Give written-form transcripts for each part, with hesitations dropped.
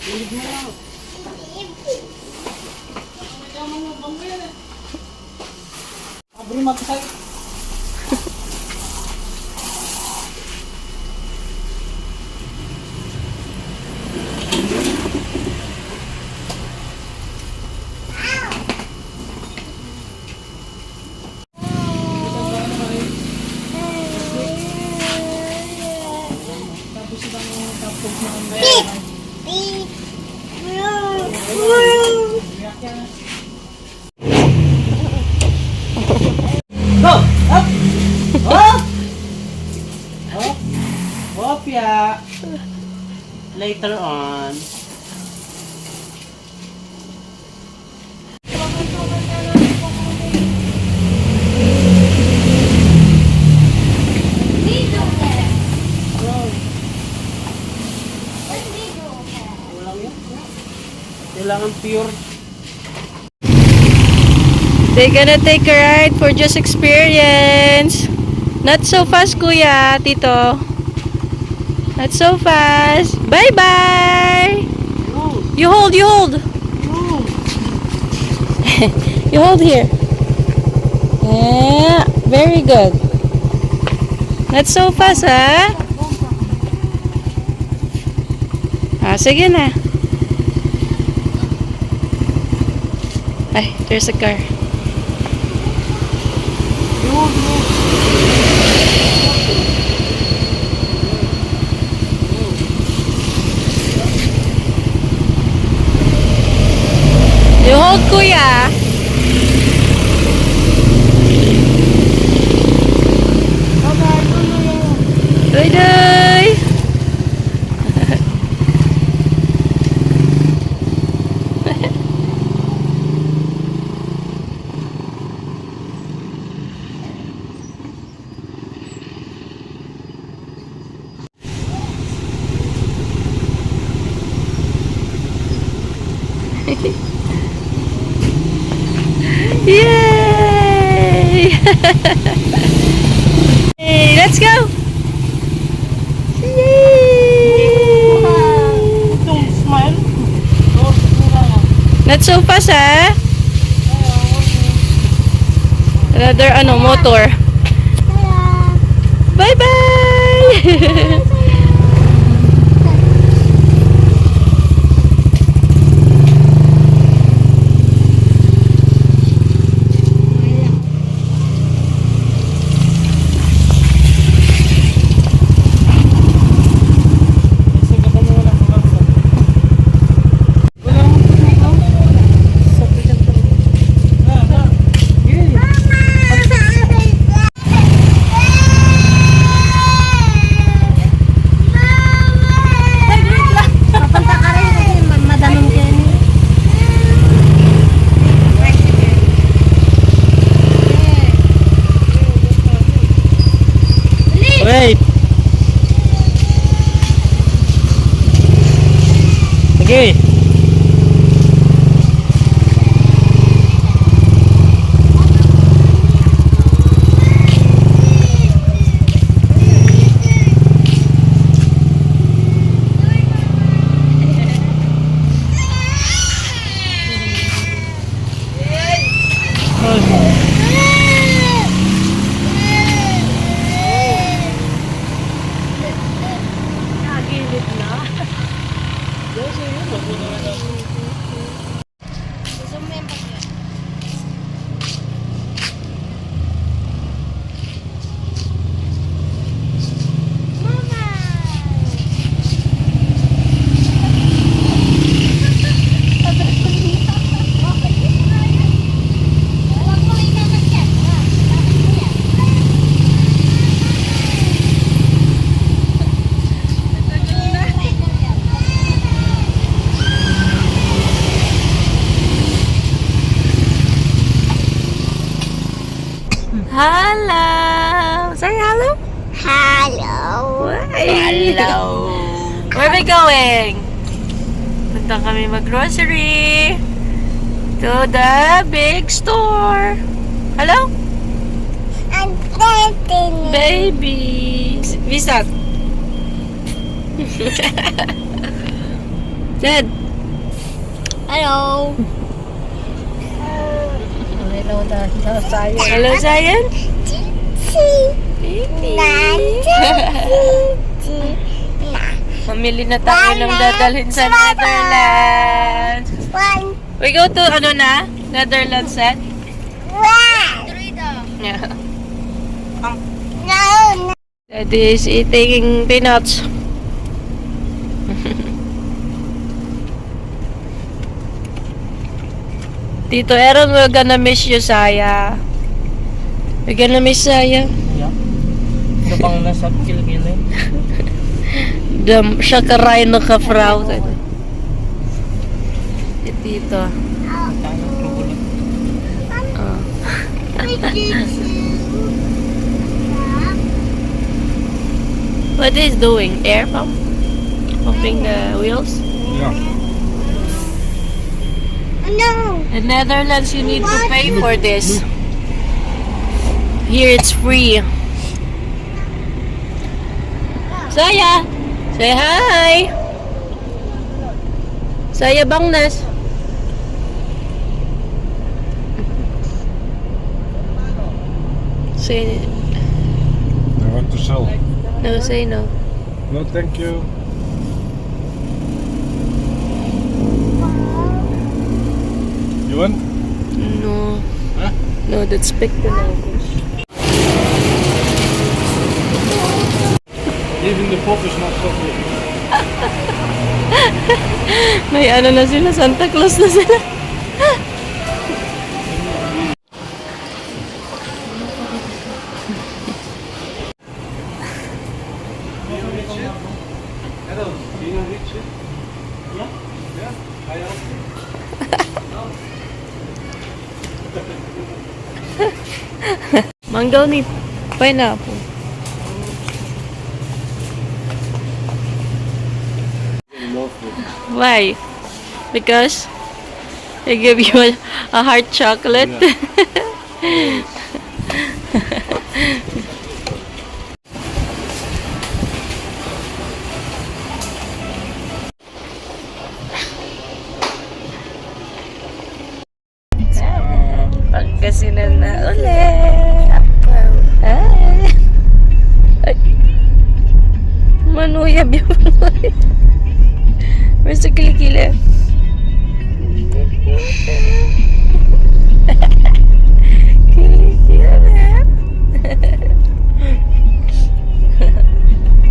Ilig mo lang. Abri magsay. Go! Up! Up! Up! Up, yeah. Later on. Walang yun. Kailangan pure. They're gonna take a ride for just experience. Not so fast, kuya, tito. Not so fast. Bye-bye. You hold, you hold. You hold here. Yeah, very good. Not so fast, ha? Sige na. Ay, there's a car. You hold, kuya. Doy-doy. Yay! Hey, let's go! Yay! Don't smile. Not so fast, ha? Another, motor. Bye-bye! Wait. Okay. Hello! Say hello? Hello. Hello! Where are we going? Punta kami mag-grocery to the big store. Hello? I'm dating. Babies! Visat! Zed. Hello. Hello, Sayan. Hello, Zion. Mamili na tayo ng dadalhin sa Netherlands. One, We go to, ano na? Netherlands, Zed? one. Yeah. No, Zed is eating peanuts. Tito Aaron, we're gonna miss you, Saya. We're gonna miss Saya. Yeah. Ito pang nasa kilgilin. Siya karain ng ka-frau. Si Tito. Oh. What is doing? Air pump? Pumping the wheels? no. In Netherlands, you need to pay for this. Here, it's free. Saya! Say hi! Saya Bangnas. Say I want to sell. no, say no. No, thank you. You want? No. Huh? No, that's Pictonogos. Even the pop is not so good. May ano na sila, Santa Claus na sila. Mango ni pineapple. Why? Because they give you a hard chocolate. Pangasinan na ulit. Ay. Ay. Manuyab yung manuyab. Where's the kilikili? Kilikili.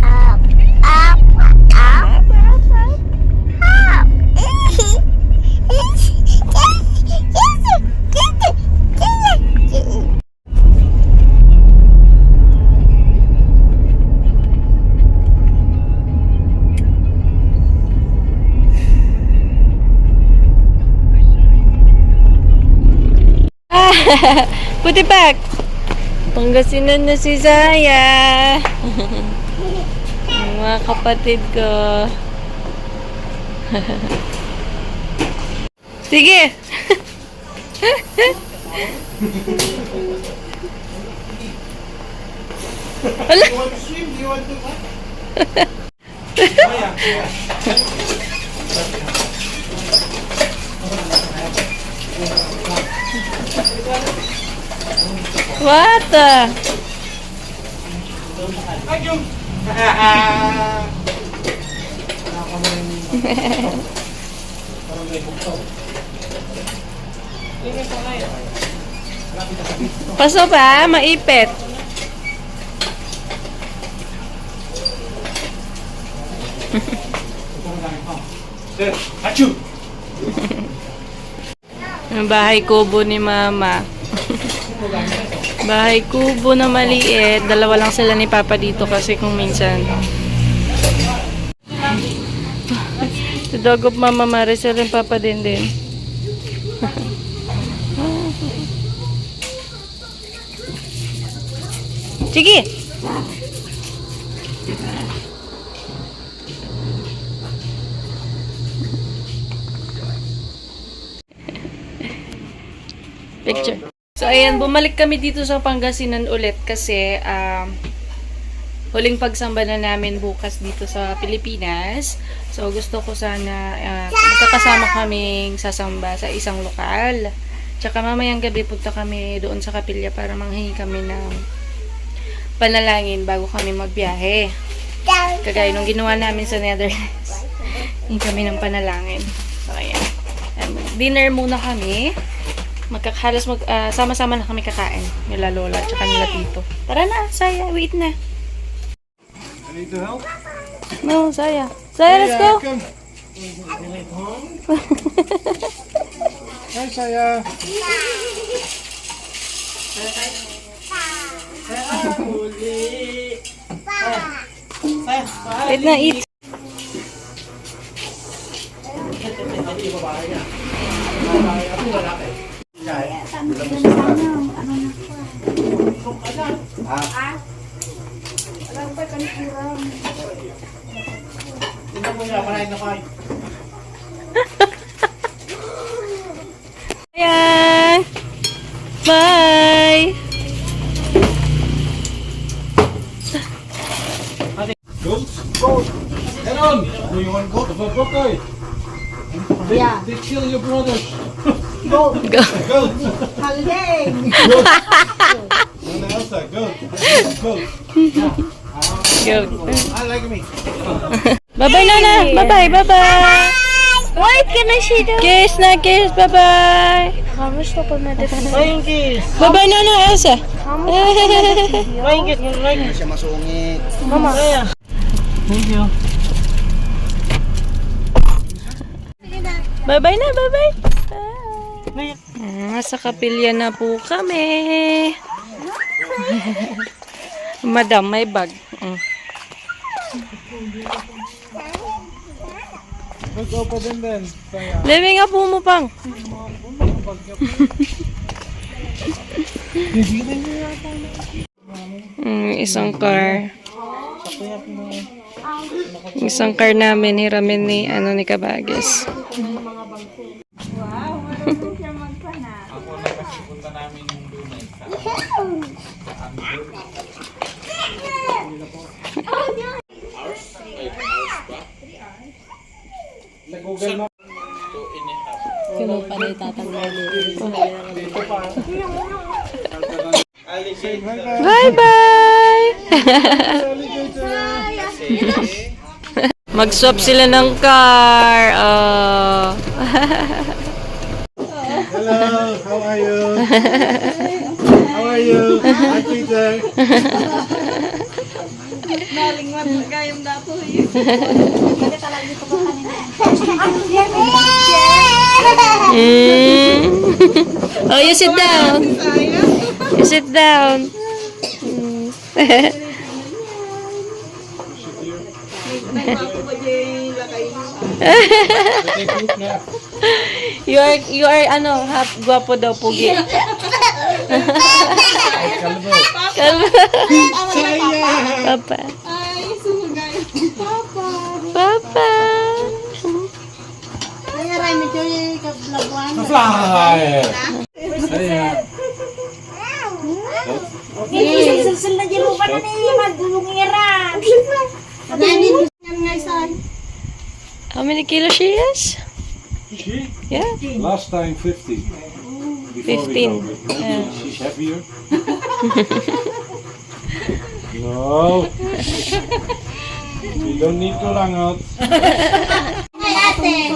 Up, up, up, up. Put it back. Pangasinan na si Zaya. Ang mga kapatid ko. Sige. Ala. What the? Paso pa, maipit. Ang bahay kubo ni Mama. Bahay kubo na maliit. Dalawa lang sila ni Papa dito kasi kung minsan. The dog of Mama Maricel and Papa din. Sige! Picture. So, ayan, bumalik kami dito sa Pangasinan ulit kasi huling pagsamba na namin bukas dito sa Pilipinas. So, gusto ko sana magkakasama kaming sasamba sa isang lokal. Tsaka mamayang gabi punta kami doon sa kapilya para manghingi kami ng panalangin bago kami magbiyahe. Kagaya nung ginawa namin sa Netherlands. Hingi kami ng panalangin. So, ayan. Dinner muna kami. Sama-sama na kami kakain. Nila Lola tsaka nila Tito. Tara na, Saya. Wait na. I need to help. No, Saya. Saya, let's go. Come. Hi, Saya. Wait na, eat. Ayan. Bye. Goat. Goat. Head on. Do you want goat? Okay. Yeah. They kill your brothers. Go. Go. Goat. Haling. Goat. No, Elsa. Goat. Goat. Go. I like me. Bye-bye, Nana. Bye-bye. Bye-bye. Wait, can I see the Kiss na kiss. Bye-bye. Kamus to pag nadefend? Flying kiss. Bye-bye, Nana. Elsa. Flying kiss. Flying kiss. Siya masungit. Mama. Thank you. Bye-bye na. Bye-bye. Sa kapilya na po kami. Madam, may bag. Let's open then. Saya. Living up mo pang. Isang car. Isang car namin hiramin ni ni Kabages. Nag-Google Map. Sino pa na itatanggal Bye-bye! Mag-swap sila ng car. Hello. How are you? How are you? I'm Peter. Oh, you sit down. You sit down. You are half guwapo daw pugi. Kalbo. Papa. Papa. Fly. Saya. Sil na dyan mo pa na niya magdulungira. How many kilos she is? She? Yeah. Last time 50. Before 15. we go. Yeah. She's heavier. No. You don't need to lang out. Ay, ate.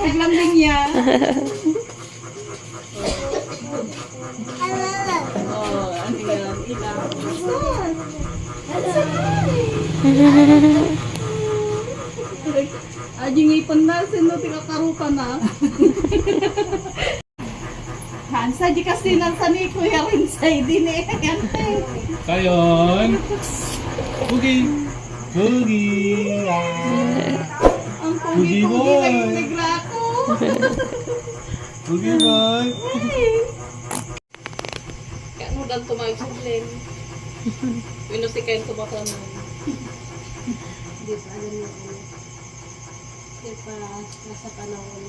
Naglambing niya. Ajing ipon na, sino tinakarupa na. Hansa, di kasi nansa ni Kuya Rinsay din eh. Sayon. Boogie. Boogie. Ang Boogie pugi-pugi boy. nagnegra ako. Boogie boy. Kaya mo dal tumayog sa plane. Minusikayin ko baka naman. Di pa, alam mo ano. Di pa, nasa panahon.